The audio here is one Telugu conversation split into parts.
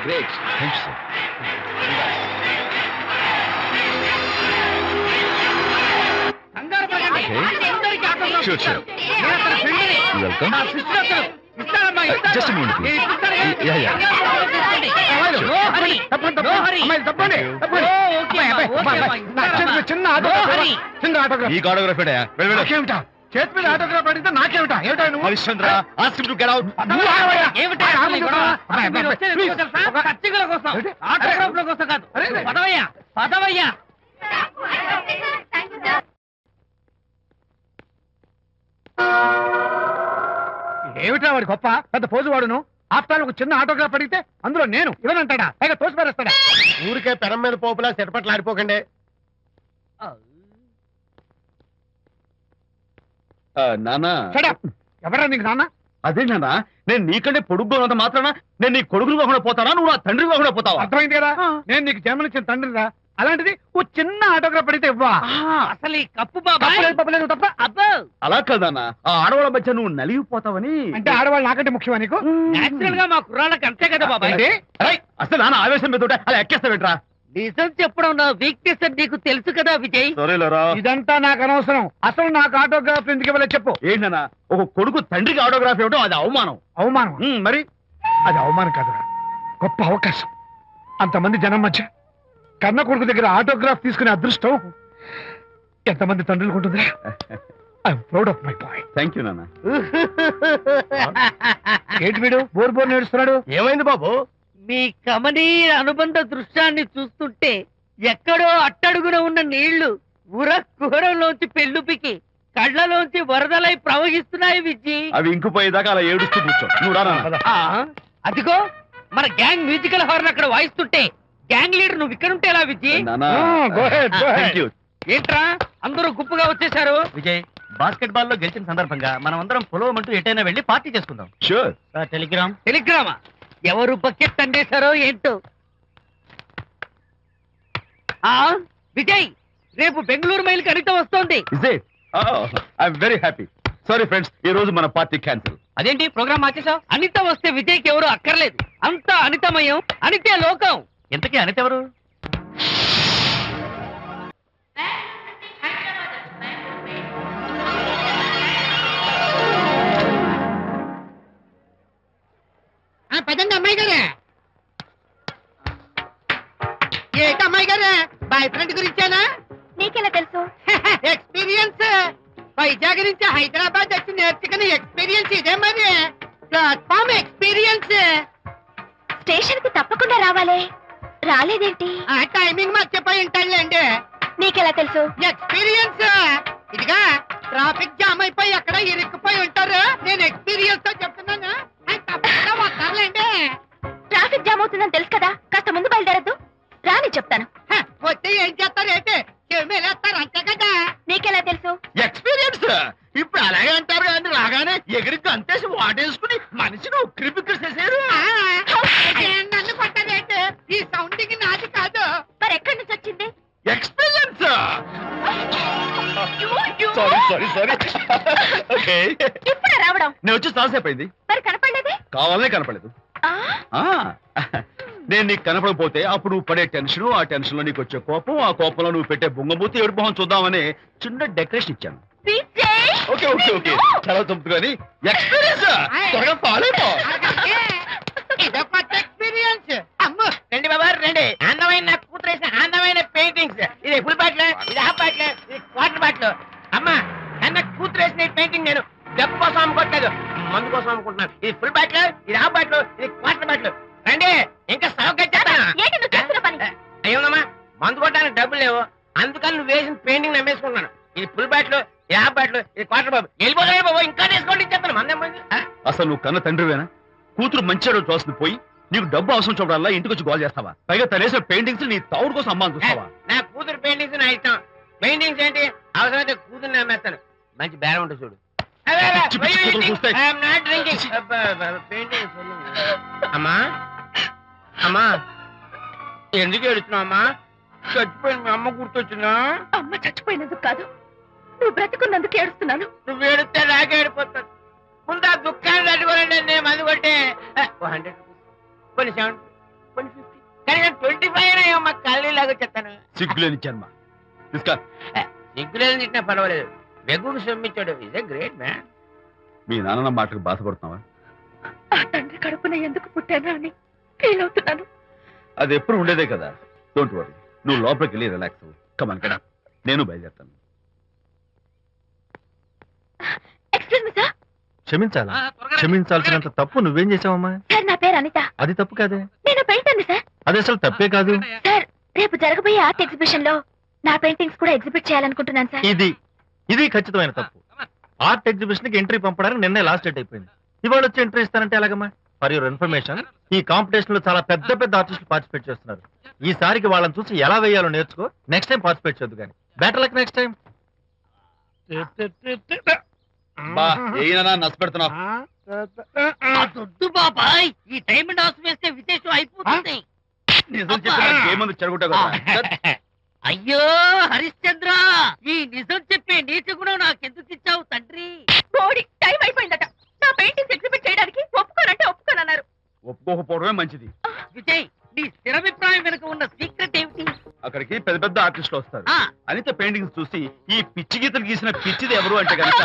Great. Thanks sir. Sure, sure. Welcome. Just a moment, please. Yeah, yeah. చిన్న ఆటోగ్రాఫ్. ఈ ఆటోగ్రాఫ్ నాకేమిటా? చేతి మీద ఆటోగ్రాఫ్ అడిగితే నాకేమిటా? ఏమిటా నువ్వు? Harishchandra, ask him to get out. ఏమిటా వాడి గొప్ప పెద్ద పోజు వాడును. ఆఫ్టర్ ఒక చిన్న ఆటోగ్రాఫ్ అడిగితే అందులో నేను ఇవ్వనంటాడా? పైగా తోసి పారేస్తాడా? ఊరికే పెరం మీద పోపులా చెట్పట్లు ఆడిపోకండి. నానా, ఎవరా నీకు నాన్న? అదే నాన్న, నేను నీకంటే పొడుగ్గా ఉన్నంత మాత్రాన నేను నీ కొడుకులు కాకుండా పోతానా, నువ్వు నా తండ్రి కాకుండా పోతావా? అర్థమైంది కదా, నేను నీకు జన్మనిచ్చిన తండ్రిరా. అలాంటిది ఓ చిన్న ఆటోగ్రాఫ్ అడిగితే ఇవ్వా? అసలు ఈ కప్పు బాబు తప్ప. అలా కదన్నా, ఆ ఆడవాళ్ళ మధ్య నువ్వు నలిగిపోతావని. అంటే ఆడవాళ్ళు నాకంటే ముఖ్యమా నీకు? నేచురల్ గా మా కుర్రాళ్ళకి అంతే కదా బాబాయ్. అసలు నాన్న ఆవేశం మీద ఉంటే అలా ఎక్కేస్తావేంట్రా? నిజం చెప్పడం నా వీక్నెస్ అని నీకు తెలుసు కదా విజయ్. ఇదంతా నాకు అనవసరం. అసలు నాకు ఆటోగ్రాఫ్ ఎందుకు ఇవ్వలేదు చెప్పు. ఏంటన్నా, ఒక కొడుకు తండ్రికి ఆటోగ్రాఫ్ ఇవ్వడం అది అవమానం. అవమానం? మరి అది అవమానం కాదురా, గొప్ప అవకాశం. అంతమంది జనం మధ్య కన్న కొడుకు దగ్గర ఆటోగ్రాఫ్ తీసుకునే అదృష్టం ఎంతమంది తండ్రులకు ఉంటుందిరా. I'm proud of my boy. Thank you నాన్న. ఏంటి వీడు బోర్ బోర్ నేడుస్తున్నాడు? ఏమైంది బాబు? మీ కమనీయ అనుబంధ దృశ్యాన్ని చూస్తుంటే ఎక్కడో అట్టడుగున ఉన్న నీళ్లు ఉర కుహరంలోంచి పెళ్ళుపికి కళ్ళలోంచి వరదలై ప్రవహిస్తున్నాయి విజ్జి. అవి ఇంకుపోయేదాకా అలా ఏడుస్తూ కూర్చో. నువ్వు రానా? అదిగో మన గ్యాంగ్ మ్యూజికల్ హార్న్ అక్కడ వాయిస్తుంటే గ్యాంగ్ లీడర్ నువ్వు ఇక్కడ ఉంటే ఎలా విజ్జి? ఏంట్రా అందరూ గుంపుగా వచ్చేసారు? విజయ్, బాస్కెట్ బాల్ లో గెలిచిన సందర్భంగా మనం అందరం పొలవమంటూ ఎటైనా వెళ్ళి పార్టీ చేసుకుందాం. షూర్. టెలిగ్రామా? ఎవరు బకెట్ అండేశారో ఏంటో. విజయ్, రేపు బెంగళూరు మైల్ అనిత వస్తోంది. I'm very happy. Sorry friends, ఈ రోజు మన పార్టీ క్యాన్సిల్. అదేంటి ప్రోగ్రామ్ మార్చేసావు? అనిత వస్తే విజయ్కి ఎవరు అక్కర్లేదు. అంతా అనితమయం, అనితే లోకం. ఎంతకీ అనిత ఎవరు? పదండి అమ్మాయి గారే. ఏంటి అమ్మాయి గారే, బాయ్ ఫ్రెండ్ గురించేనా? నీకెలా తెలుసు? ఎక్స్పీరియన్స్. వైజాగ్ నుంచి హైదరాబాద్ వచ్చి నేర్చుకునే ఎక్స్పీరియన్స్ ఇదే మరి. Platform experience. స్టేషన్ కి తప్పకుండా రావాలే, రాలేదేంటి? ఆ టైమింగ్ మర్చిపోయి ఉంటాడులేండి. నీకెలా తెలుసు? ఎక్స్పీరియన్స్. ఇదిగా ట్రాఫిక్ జామ్ అయిపోయి ఎక్కడ ఇరుక్కుపోయి ఉంటారు. నేను ఎక్స్పీరియన్స్ తో చెప్తున్నాను. తప్పకుండా వస్తారులేండి. ట్రాఫిక్ జామ్ అవుతుందని తెలుసు కదా, కాస్త ముందు బయలుదేరద్దు. రాని చెప్తాను. వస్తే ఏం చేస్తారేంటి? చెమేలేస్తారు అంతే కదా. నీకెలా తెలుసు? ఎక్స్పీరియన్స్. ఇప్పుడు అలాగే అంటారు కానీ రాగానే ఎగిరికి అంతేసి వాటేసుకుని మనిషిని ఉక్కిరి బిక్కిరి చేశారు. నన్ను కొట్టదేంటి? ఈ సౌండింగ్ నాది కాదు. మరి ఎక్కడి నుంచి వచ్చింది? ఎక్స్పీరియన్స్. సారీ. ఓకే, ఇప్పుడే రావడం? నేను వచ్చి చాలాసేపు అయింది. మరి కనపడలేదే? కావాలనే కనపడలేదు. నేను నీకు కనపడకపోతే అప్పుడు నువ్వు పడే టెన్షన్, ఆ టెన్షన్ లో నీకు వచ్చే కోపం, ఆ కోపంలో నువ్వు పెట్టే బొంగమూతి ఏడు మొహం చూద్దామని చిన్న డెకరేషన్ ఇచ్చాను. ఓకే ఓకే ఓకే, చాలా తప్పు కానీ ఎక్స్పీరియన్స్. త్వరగా ఫాలో అయిపో. ఇదో కొత్త ఎక్స్పీరియన్స్. అమ్మో, రండి బాబా రండి. అందమైన నాకు కూతురు వేసిన అందమైన పెయింటింగ్స్. ఇది ఫుల్ బాటిల్, ఇది హాఫ్ బాటిల్, ఇది క్వార్టర్ బాటిల్. అమ్మా, అన్న కూతురు వేసిన పెయింటింగ్ నేను డబ్బు కోసం అమ్ముకోవట్లేదు, మందు కోసం అమ్ముకుంటున్నాను. ఇది ఫుల్ బాటిల్, ఇది హాఫ్ బాటిల్, ఇది క్వార్టర్ బాటిల్. రండి, ఇంకా అయ్యోనమ్మా, మందు కొట్టడానికి డబ్బులు లేవు, అందుకని నువ్వు వేసిన పెయింటింగ్ నమ్మేసుకుంటున్నాను. ఇది ఫుల్ బాటిల్, ఇది హాఫ్ బాటిల్, ఇది క్వార్టర్ బాబు. వెళ్ళిపోతాయి బాబు, ఇంకా తీసుకోండి చెప్తాను. మందే అసలు నువ్వు కన్న తండ్రివేనా? కూతురు మంచిగా చూస్తుంది పోయి నీకు డబ్బు అవసరం చూడాలా ఇంటికి వచ్చి గోల్ చేస్తావా? పైగా తనేసిన పెయింటింగ్స్ నీ తౌడు కోసం అమ్మాని చూస్తావా? నా కూతురు పెయింటింగ్స్ నా ఇష్టం. పెయింటింగ్స్ ఏంటి అవసరమైతే కూతురు నమ్మేస్తాను. మంచి బేరం ఉంటుంది చూడు. అమ్మా అమ్మా, ఎందుకు ఏడుస్తున్నావు అమ్మా? చచ్చిపోయిన మీ అమ్మ గుర్తొచ్చిందా? అమ్మ చచ్చిపోయినందుకు కాదు, నువ్వు బ్రతుకున్నందుకు ఏడుస్తున్నాను. నువ్వు ఏడితే నాకే ఏడిపోతాను. ముందు ఆ దుఃఖాన్ని తట్టుకోనండి. నేను మందు కొట్టే 100 రూపీస్, కొన్ని 70, 150 కనీసం 25 అయినా ఏమో మాకు కళ్ళు లాగా చెప్తాను. సిగ్గులేని జన్మ. తీసుకా. సిగ్గులేదు తిట్టినా పర్వాలేదు. వెగుకు సొమ్మిచ్చాడు. Is a great man. మీ నాన్న మాటకు బాధపడుతున్నావా? ఆ తండ్రి కడుపున ఎందుకు పుట్టానా అని ఫీల్ అవుతున్నాను. అది ఎప్పుడు ఉండేదే కదా. డోంట్ వరీ, నువ్వు లోపలికి వెళ్ళి రిలాక్స్ అవ్వు. కమాన్ కదా, నేను బయలుదేరుతాను. Excuse me sir. క్షమించాలా? క్షమించాల్సినంత తప్పు నువ్వేం చేసావమ్మా? సార్ నా పేరు అనిత. అది తప్పు కాదే. నేను పెయింటర్ సార్. అది అసలు తప్పే కాదు. సార్ రేపు జరగబోయే ఆర్ట్ ఎగ్జిబిషన్ లో నా పెయింటింగ్స్ కూడా ఎగ్జిబిట్ చేయాలనుకుంటున్నాను సార్. ఇది ఖచ్చితమైన తప్పు. ఆర్ట్ ఎగ్జిబిషన్ కి ఎంట్రీ పంపడానికి నిన్నే లాస్ట్ డేట్ అయిపోయింది. ఇవాళ వచ్చి ఎంట్రీ ఇస్తానంటే ఎలాగమ్మా? ఫర్ యువర్ ఇన్ఫర్మేషన్, ఈ కాంపిటీషన్ లో చాలా పెద్ద పెద్ద ఆర్టిస్టులు పార్టిసిపేట్ చేస్తున్నారు. ఈసారికి వాళ్ళని చూసి ఎలా వేయాలో నేర్చుకో. నెక్స్ట్ టైం పార్టిసిపేట్ చేయొద్దు కానీ. Better luck next time. బా ఏనా నచ్చ పెడుతున్నావు? దొడ్డు బాబాయ్, ఈ డైమండ్ హౌస్ వేస్తే విశేషం అయిపోతుంది. నిజం చెప్పిన ఏమంది చెడగొట్టావు కదా. అయ్యో హరిశ్చంద్ర, ఈ నిజం చెప్పే నీచ గుణం నాకెందుకు ఇచ్చావు తండ్రి? బోడి టైం అయిపోయిందట. నా పెయింటింగ్స్ ఎగ్జిబిట్ చేయడానికి ఒప్పుకోనంటే ఒప్పుకోనన్నారు. ఒప్పుకోకపోవడమే మంచిది. విజయ్, నీ స్థిరాభిప్రాయం వెనుక ఉన్న సీక్రెట్ ఏమిటి? అక్కడికి పెద్ద పెద్ద ఆర్టిస్టులు వస్తారు. ఆ. అనిత పెయింటింగ్స్ చూసి ఈ పిచ్చి గీతలు గీసిన పిచ్చిది ఎవరు అంటే కనుక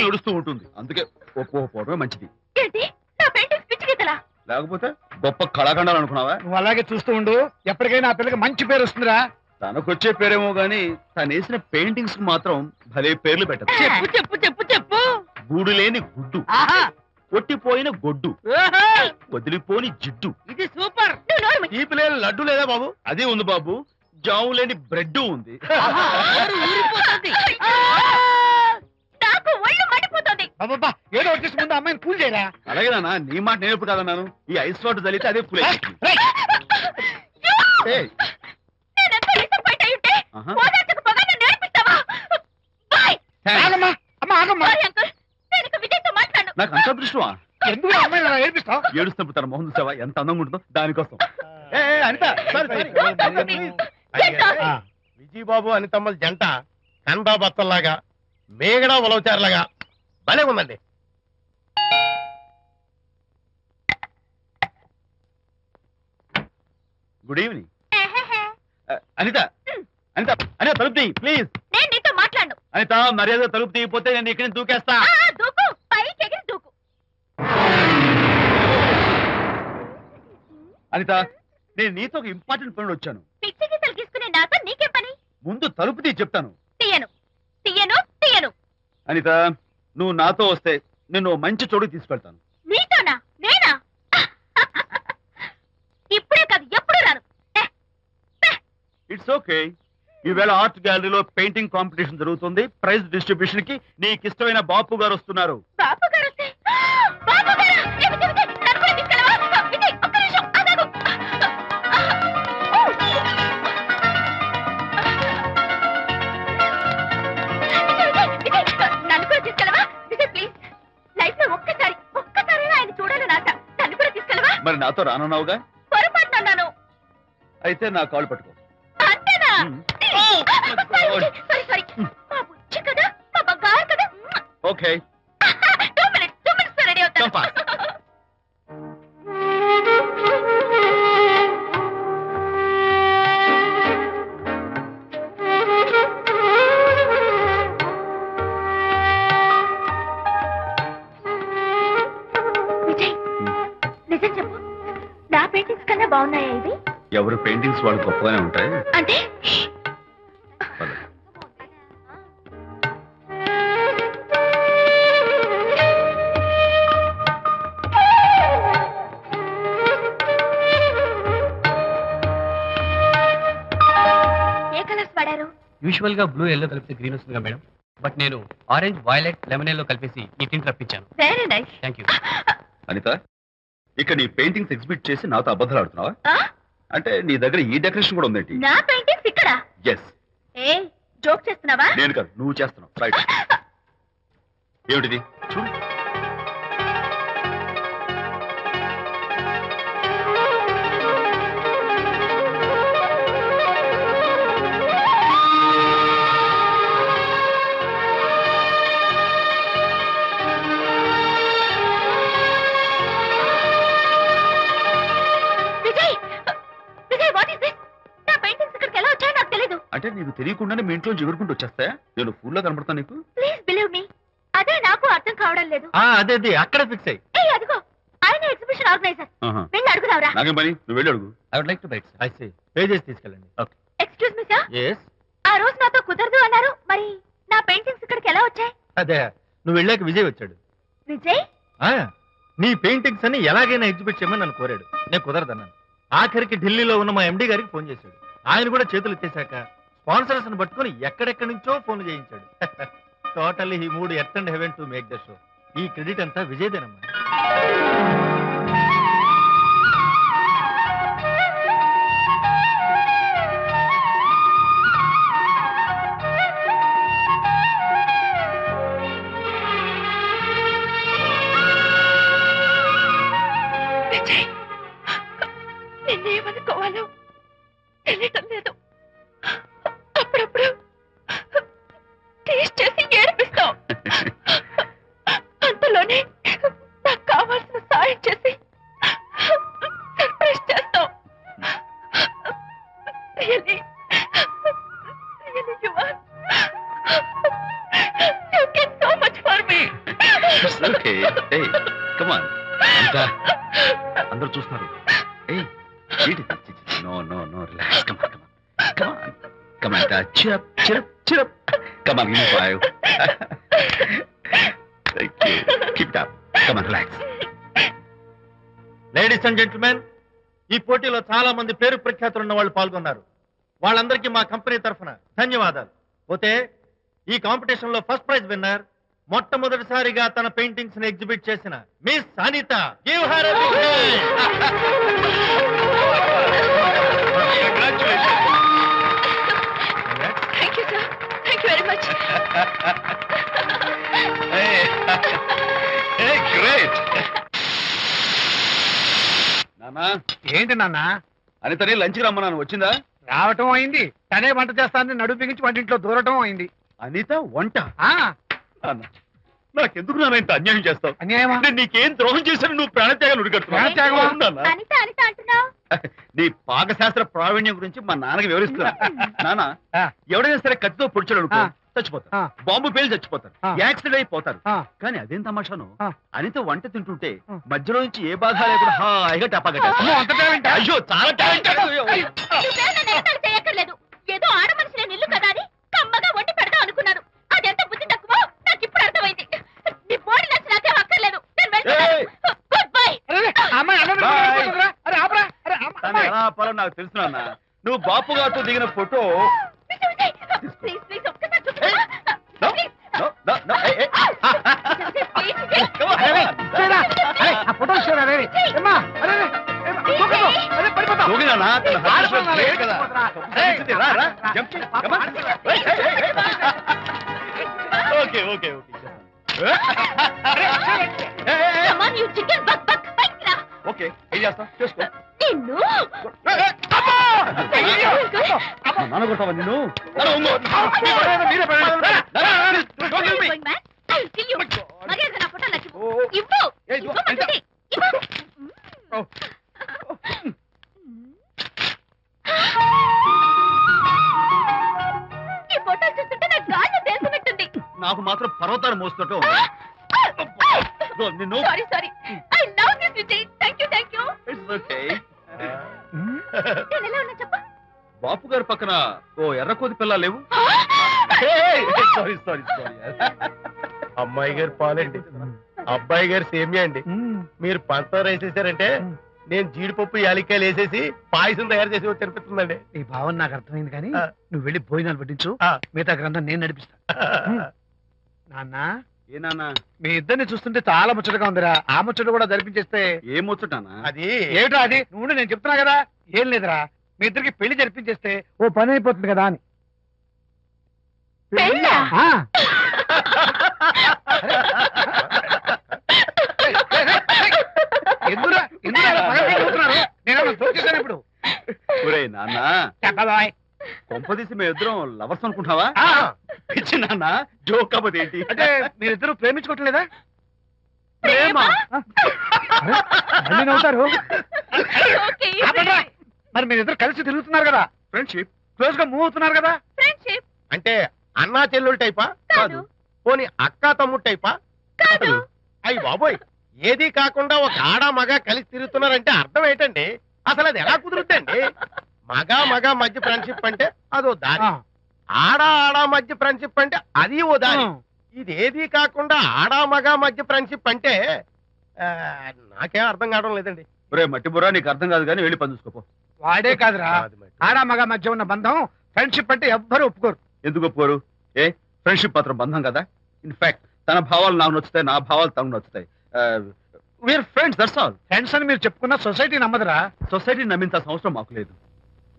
నడుస్తూ ఉంటుంది. అందుకే ఒప్పుకోకపోవడమే మంచిది. ఏంటి నా పెయింటింగ్స్ పిచ్చి గీతలా? లేకపోతే గొప్ప కళాఖండాలు అనుకున్నావా? నువ్వు అలాగే చూస్తూ ఉండు. ఎప్పటికైనా ఆ పిల్లకి మంచి పేరు వస్తుందిరా. తనకొచ్చే పేరేమో గాని తను వేసిన పెయింటింగ్స్ కు మాత్రం భలే పేర్లు పెట్టదు. చెప్పు చెప్పు చెప్పు చెప్పు. గూడు లేని గుడ్డు, ఆహా, కొట్టిపోయిన గొడ్డు, ఓహో, వదిలిపోని జిడ్డు. ఇది సూపర్. నువ్వు నోరు మూయి. తీపి లేని లడ్డు లేదా బాబు? అదే ఉంది బాబు. జాము లేని బ్రెడ్ ఉంది. ఆహా, నోరు ఊరిపోతుంది. నాకు ఒళ్ళు మండిపోతుంది. అబ్బబ్బా, ఏదో వచ్చేసి ముందు అమ్మాయిని కూల్ చేయరా. అలాగే నాన్న, నీ మాట నేను ఎప్పుడు కాదన్నాను. ఈ ఐస్ వాటర్ చల్లితే అదే ఫుల్ నేనెంత డిసప్పాయింట్ అయి ఉంటే ఓదార్చకపోగా నన్ను నేర్పిస్తావా? బాయ్. ఆగమ్మా, అమ్మ ఆగమ్మా. సారీ అంకుల్, నేను ఇక విజయ్తో మాట్లాడను. నాకు అంత దృష్టమా? ఎందుకు ఆ అమ్మాయిని అలా ఏడిపిస్తావు? ఏడుస్తున్నప్పుడు తన మొహం చూసావా ఎంత అందంగా ఉంటుందో? దానికోసం. అనిత ఆ, విజయబాబు అనితమ్మల జంట కన్బా బత్తల్లాగా మేగడ ఉలవచారులాగా భలే ఉందండి. Good evening. అనిత అనిత అనిత తలుపు తీయి ప్లీజ్. నేను నీతో మాట్లాడను. అనిత మర్యాద తలుపు తీయకపోతే నేను ఇక్కడి నుంచి దూకేస్తా. దూకు, పైకి ఎగిరి దూకు. అనిత, నేను నీతో ఒక ఇంపార్టెంట్ పనులు వచ్చాను. పిచ్చి గీతలు గీసుకునే నాతో నీకేం పని? ముందు తలుపు తీయి చెప్తాను. తీయను తీయను తీయను. అనిత, నువ్వు నాతో వస్తే నిన్ను మంచి చోటుకి తీసుకెళ్తాను. నీతోనా? నేనా? ఇప్పుడే కాదు, ఎప్పుడు రాను. It's okay. ఈవేళ ఆర్ట్ గ్యాలరీలో పెయింటింగ్ కాంపిటీషన్ జరుగుతుంది. ప్రైజ్ డిస్ట్రిబ్యూషన్ కి నీకు ఇష్టమైన బాపు గారు వస్తున్నారు. బాపు గారు వస్తే? బాపు గారా? ఏ విజయ్, విజయ్, నన్ను కూడా తీసుకెళ్ళవా? విజయ్, ఒక్క నిమిషం ఆగాగు. విజయ్, విజయ్, నన్ను కూడా తీసుకెళ్ళవా? విజయ్ ప్లీజ్, లైఫ్ లో ఒక్కసారైనా ఆయన చూడాలని ఆశ. నన్ను కూడా తీసుకెళ్ళవా? మరి నాతో రానున్నావుగా? పొరపాటున అన్నాను. అయితే నా కాళ్ళు పట్టుకో. అంతేనా? సారీ. మా బుజ్జి కదా, మా బంగారు కదా. ఓకే. 2 minutes రెడీ అవుతాను. Come fast. విజయ్, నిజం చెప్పు, నా పెయింటింగ్స్ కన్నా బాగున్నాయా ఇవి? ఎవరు పెయింటింగ్స్ వాళ్ళు గొప్పగానే ఉంటాయి. అంటే పద. ఏ కలర్స్ వాడారు? యూజువల్ గా బ్లూ ఎల్లో కలిపితే గ్రీన్ వస్తుందిగా మేడం, బట్ నేను ఆరెంజ్ వైలెట్ లెమన్ ఎల్లో కలిపేసి ఈ టింట్ రప్పించాను. Very nice. Thank you. Anitha, ఇక నీ పెయింటింగ్స్ ఎగ్జిబిట్ చేసి నాతో అబద్ధాలు ఆడుతున్నావా? అంటే నీ దగ్గర ఈ డెకరేషన్ కూడా ఉందేంటి? నా పెయింటింగ్స్ ఇక్కడ? ఎస్. ఏ జోక్ చేస్తున్నావా? నేను కాదు, నువ్వు చేస్తున్నావు. రైట్. ఏమిటిది? చూడు. విజయ్, అంటే నీకు తెలియకుండానే మీ ఇంట్లో ఎగురుకుంటూ వచ్చేస్తాయా? నేను ఫుల్లా కనబడతాను నీకు? ప్లీజ్ బిలీవ్ మీ, అదే నాకు అర్థం కావడం లేదు. అదే అక్కడ ఫిక్స్ అయ్యి. ఏయ్ అదిగో ఆయన ఎగ్జిబిషన్ ఆర్గనైజర్, వెళ్ళి అడుగుదావరా. నాకేం పని, నువ్వు వెళ్ళి అడుగు. I would like to bite. I see, pay చేసి తీసుకెళ్ళండి. ఎక్స్క్యూజ్ మీ సార్, ఎస్, ఆ రోజు నాతో కుదరదు అన్నారు, మరి నా పెయింటింగ్స్ ఇక్కడికి ఎలా వచ్చాయి? అదే నువ్వు వెళ్ళాక విజయ్ వచ్చాడు. విజయ్? నీ పెయింటింగ్స్ అని ఎలాగైనా ఎగ్జిబిట్ చేయమని నన్ను కోరాడు. నేను కుదరదన్నాను. ఆఖరికి ఢిల్లీలో ఉన్న మా ఎండి గారికి ఫోన్ చేశాడు. ఆయన కూడా చేతులు ఎత్తేశాక స్పాన్సర్స్ ని పట్టుకుని ఎక్కడెక్కడి నుంచో ఫోన్ చేయించాడు. Totally he mood earth and heaven to make the show. ఈ క్రెడిట్ అంతా విజయ్దేనమ్మా. విజయ్, నిన్నేమనుకోవాలో తెలియటం లేదు. అప్పుడప్పుడు టేస్ట్ చేసి ఏడిపిస్తావు, అంతలోనే నాకు కావాల్సిన సాయం చేసి సర్ప్రైజ్ చేస్తావు. Really, you are. You get so much for me. It's okay. Hey, come on. అందరూ చూస్తున్నారు. No, relax. Come on. Cheer up. Come on, give me 5. Thank you. Keep it up. Come on, relax. Ladies and gentlemen, ఈ పోటీలో చాలా మంది పేరు ప్రఖ్యాతులు ఉన్న వాళ్ళు పాల్గొన్నారు. వాళ్ళందరికీ మా కంపెనీ తరఫున ధన్యవాదాలు. పోతే ఈ కాంపిటీషన్ లో ఫస్ట్ ప్రైజ్ విన్నర్, మొట్టమొదటిసారిగా తన పెయింటింగ్స్ ని ఎగ్జిబిట్ చేసిన miss Anitha. Give her a big hand. Thank you, sir. Thank you very much. Hey, great. నానా, ఏంటి నాన్న? అనితని లంచ్కి రమ్మన్నాను, వచ్చిందా? రావటం అయింది, తనే వంట చేస్తానని నడుపు బిగించి వంటింట్లో దూరటం అయింది. అనిత వంట? ఆ నాన్న, నాకెందుకు నాన్న ఇంత అన్యాయం చేస్తావు? అన్యాయమా? నేను నీకేం ద్రోహం చేశాను? నువ్వు ప్రాణత్యాగం ప్రాణత్యాగమా? నుడిగడుతున్నావు. అనిత అంటున్నావు? నీ పాకశాస్త్ర ప్రావీణ్యం గురించి మా నాన్నకి వివరిస్తున్నా. నాన్న, ఆ. ఎవడైనా సరే కత్తితో పొడిచాడు అనుకో, ఆ. చచ్చిపోతారు. ఆ. బాంబు పేలి చచ్చిపోతారు. ఆ. యాక్సిడెంట్ అయిపోతారు. ఆ. కానీ అదేం తమాషాను, ఆ. అనిత వంట తింటుంటే ఆ. మధ్యలో నుంచి ఏ బాధ లేకుండా హాయిగా టపా కట్టేస్తా. అమ్మో, అంత టాలెంటా? అయ్యో, చాలా టాలెంటెడ్. నువ్వేం నన్ను ఎగతాళి చేయక్కర్లేదు. ఏదో ఆడ మనిషి నేను ఇల్లు కదా అని కమ్మగా వండి పెడతాం అనుకున్నాను. అదెంత బుద్ధి తక్కువ నాకు ఇప్పుడు అర్థమైంది. నీ బోడి నచ్చి నాకేం అక్కర్లేదు. నేను వెళ్తున్నాను. ఏయ్! Good bye. అరే, అమ్మాయి అన్నం Bye. పెట్టుకుంటుందిరా. అరే, ఆపరా. అరే, తను అమ్మాయి. ఎలా ఆపాలో నాకు తెలుసు నాన్న. నువ్వు బాపు గారితో దిగిన ఫోటో. విజయ్, ప్లీజ్ ఒక్కసారి చూపించు. No, please. no, no, hey, hey. Please Vijay. Come on. అరే, చూడరా. అరే, ఆ ఫోటో చూడరా, అరే. ఏమ్మా, అరే, అరే, ఏమ్మా, దూకదు. అరే, పడిపోతావు. దూకి నాన్న, తన heart is ఆడపిల్ల great కదా. ఏయ్, చూపించు, రా, రా. Jump చేయి. Come on. Hey, hey, hey, hey. Okay. Hey. Come on, you chicken buck. బయటికి రా. ఓకే, ఏం చేస్తావు? చేసుకో. నిన్ను నాన్న కొడతావా నిన్ను? నాన్న, ఉంగో. మీరే పడండి. Going mad? I'll kill you. మర్యాదగా నా ఫోటో నాకు ఇవ్వు. ఏయ్, ఇదిగో, ఇవ్వమంటుంది. ఇవ్వు. ఈ ఫోటోలు చూస్తుంటే నాకు గాలి తెలుసున్నట్టుంది. నాకు మాత్రం పర్వతాలు మోస్తుంటూ నిన్ను. Sorry. I love this Vijay. Thank you. It's okay. నేను ఎలా ఉన్నా చెప్పు. బాపు గారి పక్కన ఓ ఎర్రకోతి పిల్ల లేవు? సారీ. అమ్మాయి గారు పాలండి, అబ్బాయి గారు సేమియా అండి. మీరు పంచదార వేసేసారంటే నేను జీడిపప్పు యాలిక్కాయలు వేసేసి పాయసం తయారు చేసి వచ్చి అనిపిస్తుందండి. ఈ భావన నాకు అర్థమైంది, కానీ ఆ. నువ్వు వెళ్ళి భోజనాలు పట్టించు. ఆ. మిగతా గ్రంథం నేను నడిపిస్తా. నాన్న, ఏ నాన్న? మీ ఇద్దరిని చూస్తుంటే చాలా ముచ్చటగా ఉందిరా. ఆ ముచ్చట కూడా జరిపించేస్తే. ఏం ముచ్చటానా? అది ఏమిటో అది? నువ్వు నేను చెప్తున్నా కదా. ఏం లేదురా, మీ ఇద్దరికి పెళ్లి జరిపించేస్తే ఓ పని అయిపోతుంది కదా అని. పెళ్ళా? ఆ. ఎందుకురా ఇలా పగలబడి నవ్వుతున్నారు? నేనేమన్నా జోక్ చేశాను ఇప్పుడు? ఒరే నాన్న, చెప్పబాయ్. కొంపదీసి మేము ఇద్దరం లవర్స్ అనుకుంటావా? ఆ. పిచ్చి నాన్న, జోక్ కాకపోతే ఏంటి? అంటే మీరిద్దరు ప్రేమించుకోవట్లేదా? ప్రేమ? అరే, మళ్ళీ నవ్వుతారు. Okay. ఆపండ్రా. మరి మీరిద్దరు కలిసి తిరుగుతున్నారు కదా. ఫ్రెండ్షిప్. క్లోజ్ గా మూవ్ అవుతున్నారు కదా. ఫ్రెండ్షిప్ అంటే అన్నా చెల్లెలు టైపా? కాదు. పోనీ అక్క తమ్ముడు టైపా? కాదు. అయ్యి బాబోయ్, ఏది కాకుండా ఒక ఆడ మగ కలిసి తిరుగుతున్నారంటే అర్థం ఏంటండి? అసలు అది ఎలా కుదురుద్దండి? మగ మధ్య ఫ్రెండ్షిప్ అంటే అదో దారి, ఆడ మధ్య ఫ్రెండ్షిప్ అంటే అది ఓ దారి. ఇది ఏది కాకుండా ఆడ మగ మధ్య ఫ్రెండ్షిప్ అంటే నాకేం అర్థం కావడం లేదండి. ఒరే మట్టి బుర్రా, నీకు అర్థం కాదు కానీ వెళ్ళి పని చూసుకోపో. వాడే కాదురా, ఆడ మగ మధ్య ఉన్న బంధం ఫ్రెండ్షిప్ అంటే ఎవ్వరు ఒప్పుకోరు. ఎందుకు ఒప్పుకోరు? ఫ్రెండ్షిప్ మాత్రం బంధం కదా. ఇన్ఫాక్ట్ తన భావాలు నాకు నచ్చుతాయి, నా భావాలు తనకు నచ్చుతాయి. We are friends, that's all. Friends అని మీరు చెప్పుకున్న సొసైటీ నమ్మదురా. సొసైటీని నమ్మించాల్సిన అవసరం మాకు లేదు.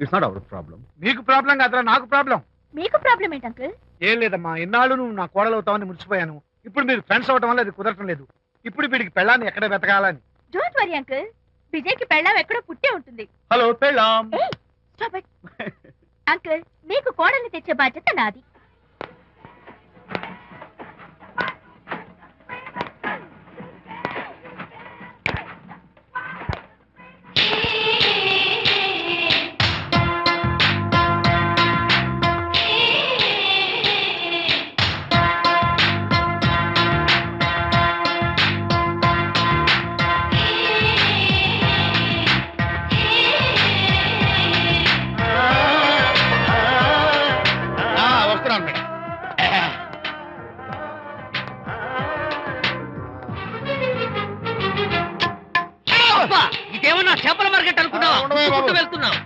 It's not our problem. మీకు ప్రాబ్లం కాదురా, నాకు ప్రాబ్లం. మీకు ప్రాబ్లం ఏంటి అంకుల్? ఏం లేదమ్మా, ఇన్నాళ్ళు నువ్వు నా కోడలు అవుతావని మురిచిపోయాను. ఇప్పుడు మీరు ఫ్రెండ్స్ అవటం వల్ల అది కుదరటం లేదు. ఇప్పుడు వీడికి పెళ్ళాన్ని ఎక్కడ వెతకాలని. డోంట్ వరీ అంకుల్, విజయ్కి పెళ్ళాం ఎక్కడో పుట్టే ఉంటుంది. హలో పెళ్ళాం. Stop it. అంకుల్, మీకు కోడల్ని తెచ్చే బాధ్యత నాది. వస్తున్నాను మేడం. ఇదేమన్నా చేపల మార్కెట్ అనుకున్నావా? ఉండవే బాబు. చుట్టూ వెళ్తున్నావు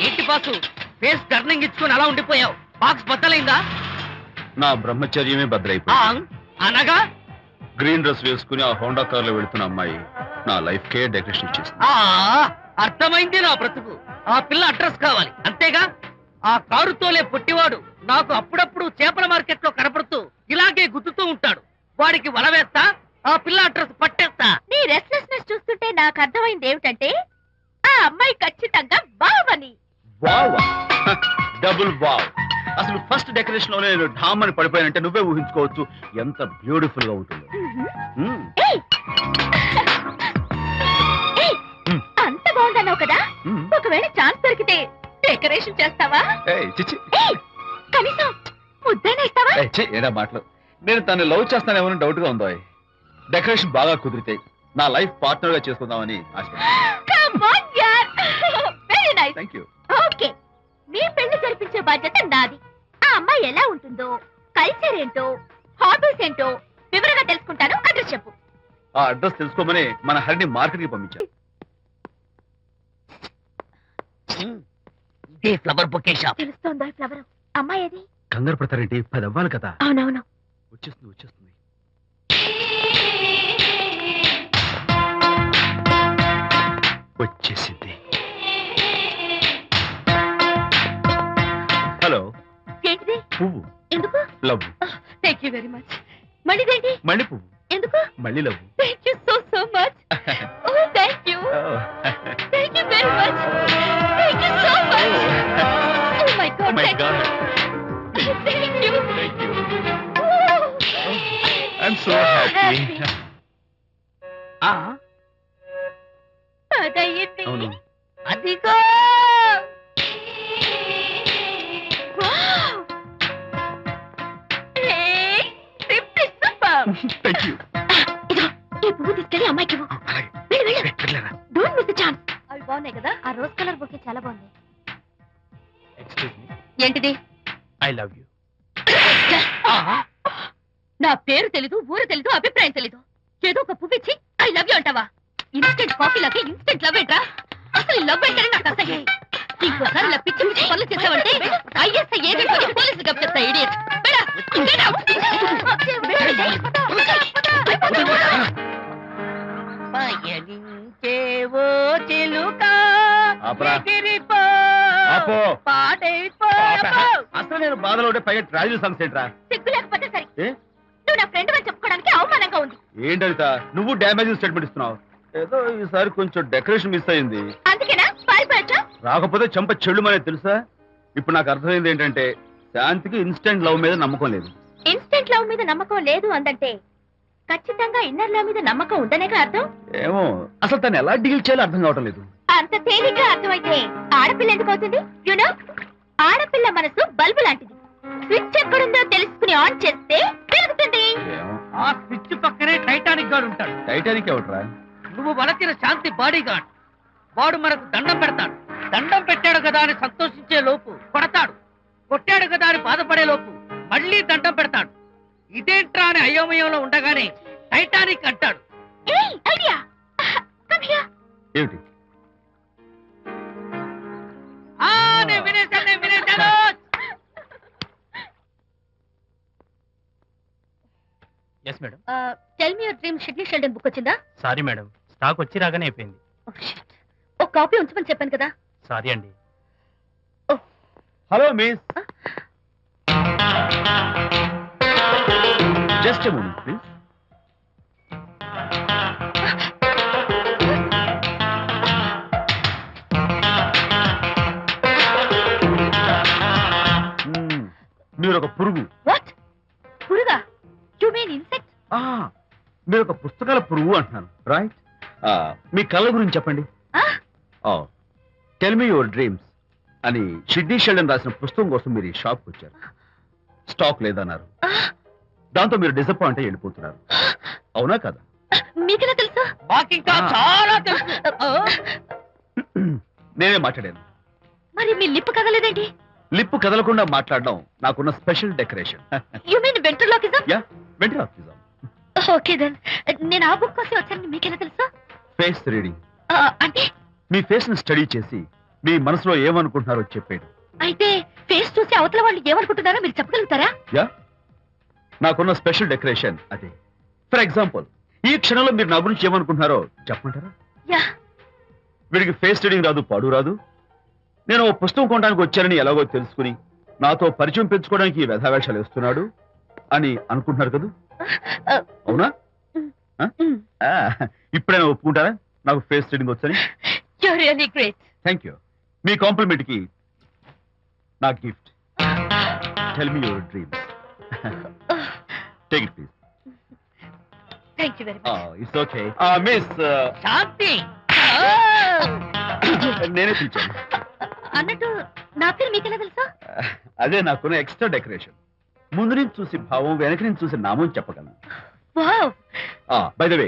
ఏంటి బాసు? ఫేస్ టర్నింగ్ ఇచ్చుకొని అలా ఉండిపోయావు. బాక్స్ బద్దలైందా? నా బ్రహ్మచర్యమే బద్దలైపోయింది. అనగా గ్రీన్ డ్రెస్ వేసుకుని ఆ హోండా కార్ లో వెళుతున్న అమ్మాయి నా లైఫ్ కే డెకరేషన్ ఇచ్చేసింది. అర్థమైంది నా బ్రతుకు. ఆ పిల్ల అడ్రస్ కావాలి అంతేగా? ఆ కారుతోలే పొట్టివాడు నాకు అప్పుడప్పుడు చేపల మార్కెట్ లో కనపడుతూ ఇలాగే గుద్దుతూ ఉంటాడు. వాడికి వల వేస్తా, ఆ పిల్ల అడ్రస్ పట్టేస్తా. నీ రెస్ట్లెస్నెస్ చూస్తుంటే నాకు అర్థమైంది ఏమిటంటే ఆ అమ్మాయి ఖచ్చితంగా బావని. Wow, double wow. అసలు ఫస్ట్ డెకరేషన్ లోనే నేను ఢామ్ అని పడిపోయానంటే నువ్వే ఊహించుకోవచ్చు ఎంత బ్యూటిఫుల్ గా ఉంటుందో. మ్మ్. ఏయ్! ఏయ్! అంత బాగుందన్నావు కదా, మ్మ్. ఒకవేళ ఛాన్స్ దొరికితే డెకరేషన్ చేస్తావా? ఏయ్, చిచ్చి. ఏయ్! కనీసం ముద్దైనా ఇస్తావా? ఏయ్, ఛీ, ఏడా మాటలు. నేను తను లవ్ చేస్తానేమో డౌట్ గా ఉందో. డెకరేషన్ బాగా కుదిరితే నా లైఫ్ పార్ట్నర్ గా చేసుకుందామని ఆశపడుతున్నాను. Come on, yaar. Very nice. Thank you. Okay, మీ పెళ్లి జరిపించే బాధ్యత నాది. ఆ అమ్మాయి ఎలా ఉంటుందో, కల్చర్ ఏంటో, హాబీస్ ఏంటో వివరంగా తెలుసుకుంటాను. అడ్రస్ చెప్పు. ఆ అడ్రస్ తెలుసుకోమని మన హరిని మార్కెట్ కి పంపించారు. ఇదే ఫ్లవర్ బొకే షాప్. తెలుస్తోందా ఫ్లవర్? అమ్మాయి ఏది? కంగారు పడతారేంటి? 10 అవ్వాలి కదా. అవునవును. వచ్చేస్తుంది. వచ్చేసింది. హలో. ఏంటిది? పువ్వు. ఎందుకు? Love. Thank you very much. మళ్ళీదేంటి? మళ్ళీ పువ్వు. ఎందుకు? మళ్ళీ love. Thank you so much. Oh thank you. Thank you very much. Thank you so much. Oh my God. My God. Thank you. Thank you. I'm so happy. అదయ్యింది. అవును. అదిగో. వావ్. Hey, simply super. థ్యాంక్ యూ. ఇదిగో, ఈ పువ్వు తీసుకెళ్ళి అమ్మాయికి ఇవ్వు. అలాగే. వెళ్ళు. Don't miss the chance. అవి బాగున్నాయి కదా? ఆ రోజ్ కలర్ బొకే చాలా బాగుంది. Excuse me. ఏంటిది? I love you. నా పేరు తెలీదు, ఊరు తెలీదు, అభిప్రాయం తెలీదు. ఏదో ఒక పువ్వు ఇచ్చి ఐ లవ్ యూ అంటావా? ఇన్స్టెంట్ కాఫీ లాగే ఇన్స్టెంట్ లవ్ ఏంట్రా? అసలు లవ్ ఏంటని నాకు అసహ్యం. ఇంకోసారి ఇలా పిచ్చి పిచ్చి పనులు చేసావంటే ఐఎస్ఐ ఏజెంట్ పోలీసులు కప్పిస్తా. ఇడియట్. పయనించేవో చిలుక ఆపరా. ఎగిరిపో, ఆపో. పాడైపో. అసలు నేను బాధలో ఉంటే పైగా ట్రాజడీ సాంగ్స్ ఏంట్రా? సిగ్గు లేకపోతే సరే. ఏ? నువ్వు నా ఫ్రెండ్ అని చెప్పుకోవడానికి అవమానంగా ఉంది. ఏంటంట నువ్వు డ్యామేజింగ్ స్టేట్మెంట్ ఇస్తున్నావు? ఏదో ఈసారి కొంచెం డెకరేషన్ మిస్ అయింది. అందుకేనా పారిపోయొచ్చా? రాకపోతే చెంప చెల్లుమనేది తెలుసా? ఇప్పుడు నాకు అర్థమైంది ఏంటంటే శాంతికి ఇన్స్టెంట్ లవ్ మీద నమ్మకం లేదు. ఇన్స్టెంట్ లవ్ మీద నమ్మకం లేదు అందంటే ఖచ్చితంగా ఇన్నర్ లవ్ మీద నమ్మకం ఉండనేగా అర్థం. ఏమో అసలు తను ఎలా డీల్ చేయాలో అర్థం కావటం లేదు. అంత తేలిగ్గా అర్థమైతే ఆడపిల్ల ఎందుకు అవుతుంది? యునో, ఆడపిల్ల మనసు బల్బు లాంటిది. స్విచ్ ఎక్కడుందో తెలుసుకుని ఆన్ చేస్తే పెరుగుతుంది. ఆ స్విచ్ పక్కనే టైటానిక్ గార్డ్ ఉంటాడు. టైటానిక్ ఎవట్రా? నువ్వు వలచిన శాంతి బాడీ గార్డ్. వాడు మనకు దండం పెడతాడు. దండం పెట్టాడు కదా అని సంతోషించే లోపు కొడతాడు. కొట్టాడు కదా అని బాధపడే లోపు మళ్ళీ దండం పెడతాడు. ఇదేంట్రా అని అయోమయంలో ఉండగానే టైటానిక్ అంటాడు. ఐడియా. ఏమిటి? నేను వినేశాను. Yes madam. Tell me your dream Sidney Sheldon book వచ్చిందా? సారీ మేడం, స్టాక్ వచ్చి రాగానే అయిపోయింది. ఒక కాపీ ఉంచమని చెప్పాను కదా. సారీ అండి. Hello miss, just a moment please. మీరు ఒక పురుగు. వాట్? పురుగా? You mean insect? మీరు ఒక పుస్తకాల పురుగు అంటున్నాను, రైట్? మీ కళ్ళ గురించి చెప్పండి. టెల్ మీ యువర్ డ్రీమ్స్ అని షిడ్నీ షెల్డన్ రాసిన పుస్తకం కోసం మీరు ఈ షాప్కి వచ్చారు. స్టాక్ లేదన్నారు. దాంతో మీరు డిసప్పాయింట్ అయ్యి వెళ్ళిపోతున్నారు. అవునా కదా? మీకెలా తెలుసు? మాకింకా చాలా తెలుసు. నేనే మాట్లాడాను. మరి మీ లిప్ కదలేదేంటి? లిప్పు కదలకుండా మాట్లాడడం నాకున్న special decoration. You mean ventriloquism? Yeah, ventriloquism. Okay then. నేను ఆ బుక్ కోసం వచ్చానని మీకెలా తెలుసు? Face reading. అంటే మీ ఫేస్ ని స్టడీ చేసి మీ మనసులో ఏమనుకుంటున్నారో చెప్పేది. అయితే ఫేస్ చూసి అవతల వాళ్ళు ఏమనుకుంటున్నారో మీరు చెప్పగలుగుతారా? యా, నాకున్న స్పెషల్ డెకరేషన్ అదే. ఫర్ ఎగ్జాంపుల్, ఈ క్షణంలో మీరు నా గురించి ఏమనుకుంటున్నారో చెప్పమంటారా? యా. వీడికి ఫేస్ రీడింగ్ రాదు, పాడు రాదు. నేను ఓ పుస్తకం కొనడానికి వచ్చానని ఎలాగో తెలుసుకుని నాతో పరిచయం పెంచుకోవడానికి ఈ వ్యధావేషాలు వేస్తున్నాడు అని అనుకుంటున్నారు కదా? అవునా? ఇప్పుడైనా ఒప్పుకుంటారా నాకు ఫేస్ రీడింగ్ వచ్చని? You are really great. Thank you. మీ కాంప్లిమెంట్ కి నా gift. Tell me your dreams. Take it please. Thank you very much. It's okay. Miss Shanthi. నేనే పిలిచాను. అన్నట్టు నా పేరు మీకెలా తెలుసా? అదే నాకున్న ఎక్స్ట్రా డెకరేషన్. ముందు నుంచి చూసి భావం, వెనక నుంచి చూసి నామం చెప్పగలను. వావ్. బై ద వే,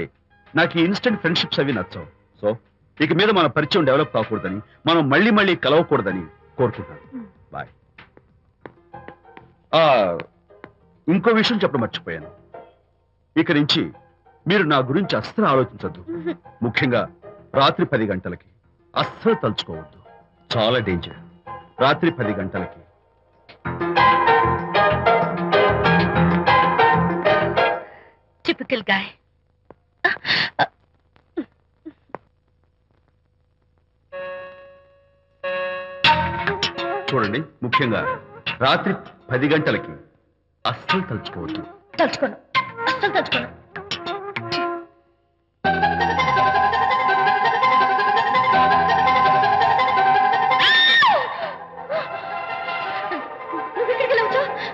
నాకు ఈ ఇన్స్టెంట్ ఫ్రెండ్షిప్స్ అవి నచ్చవు. సో ఇక మీద మన పరిచయం డెవలప్ కాకూడదని, మనం మళ్ళీ మళ్ళీ కలవకూడదని కోరుకుంటున్నాను. బాయ్. ఇంకో విషయం చెప్పడం మర్చిపోయాను. ఇక నుంచి మీరు నా గురించి అస్సలు ఆలోచించద్దు. ముఖ్యంగా రాత్రి 10 గంటలకి అస్సలు తలుచుకోవద్దు. చాలా డేంజర్. రాత్రి 10 గంటలకి. Typical guy. చూడండి, ముఖ్యంగా రాత్రి 10 గంటలకి అస్సలు తలుచుకోవద్దు. తలుచుకోను, అస్సలు తలుచుకోను.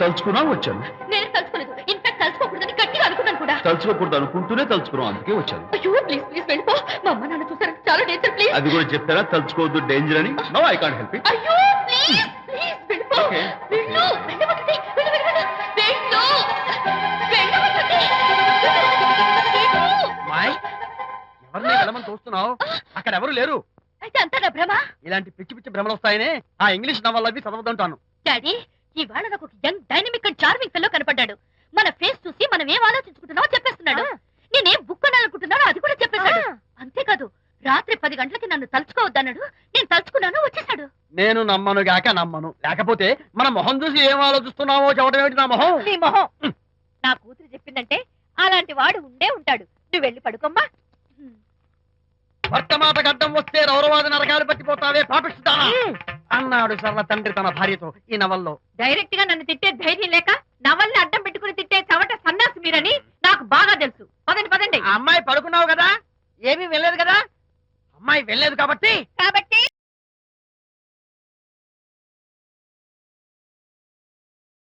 తలుచుకున్నా వచ్చాను. నేను తలుచుకోలేదు. ఇన్ఫాక్ట్ తలుచుకోకూడదని గట్టిగా అనుకున్నాను కూడా. తలుచుకోకూడదు అనుకుంటూనే తలుచుకున్నాం, అందుకే వచ్చాను. అయ్యో ప్లీజ్ ప్లీజ్ వెళ్ళిపో. మా అమ్మ నాన్న చూసారు, చాలా డేంజర్. ప్లీజ్. అది కూడా చెప్తారా తలుచుకోవద్దు డేంజర్ అని? No, I can't help it. అయ్యో ప్లీజ్ ప్లీజ్ వెళ్ళిపో. Okay. వెళ్ళు, వెళ్ళమంటుంది. వెళ్ళు, వెళ్ళు, వెళ్ళు. వెళ్ళు. వెళ్ళమంటుంది. వెళ్ళు. మాయ్, ఎవరిని వెళ్ళమని చూస్తున్నావు? అక్కడ ఎవరు లేరు. అయితే అంతా నా భ్రమ. ఇలాంటి పిచ్చి పిచ్చి భ్రమలు వస్తాయనే ఆ ఇంగ్లీష్ నవల్ అవి చదవదంటాను. డాడీ, ఇవాళ నాకు ఒక young dynamic and charming fellow కనపడ్డాడు. మన ఫేస్ చూసి మనం ఏం ఆలోచించుకుంటున్నామో చెప్పేస్తున్నాడు. నేనేం బుక్ కొనాలనుకుంటున్నానో అది కూడా చెప్పేశాడు. అంతేకాదు, రాత్రి 10 గంటలకి నన్ను తలుచుకోవద్దన్నాడు. నేను తలుచుకున్నాను, వచ్చేసాడు. నేను నమ్మను గాక నమ్మను. లేకపోతే మన మొహం చూసి ఏం ఆలోచిస్తున్నావో చెప్పడం ఏమిటి నా మొహం? నీ మొహం. నా కూతురు చెప్పిందంటే అలాంటి వాడు ఉండే ఉంటాడు. నువ్వు వెళ్ళి పడుకోమ్మా. భర్తమాట గడ్డం వస్తే రౌరవాద నరకాలు పట్టిపోతావే పాపిస్తానా అన్నాడు సర్వ తండ్రి తన భార్యతో ఈ నవల్లో. డైరెక్ట్ గా నన్ను తిట్టే ధైర్యం లేక నవల్ని అడ్డం పెట్టుకుని తిట్టే చవట సన్నాసి మీరని నాకు బాగా తెలుసు. పదండి పదండి. ఆ అమ్మాయి పడుకున్నావు కదా, ఏమీ వెళ్ళలేదు కదా. అమ్మాయి వెళ్ళలేదు కాబట్టి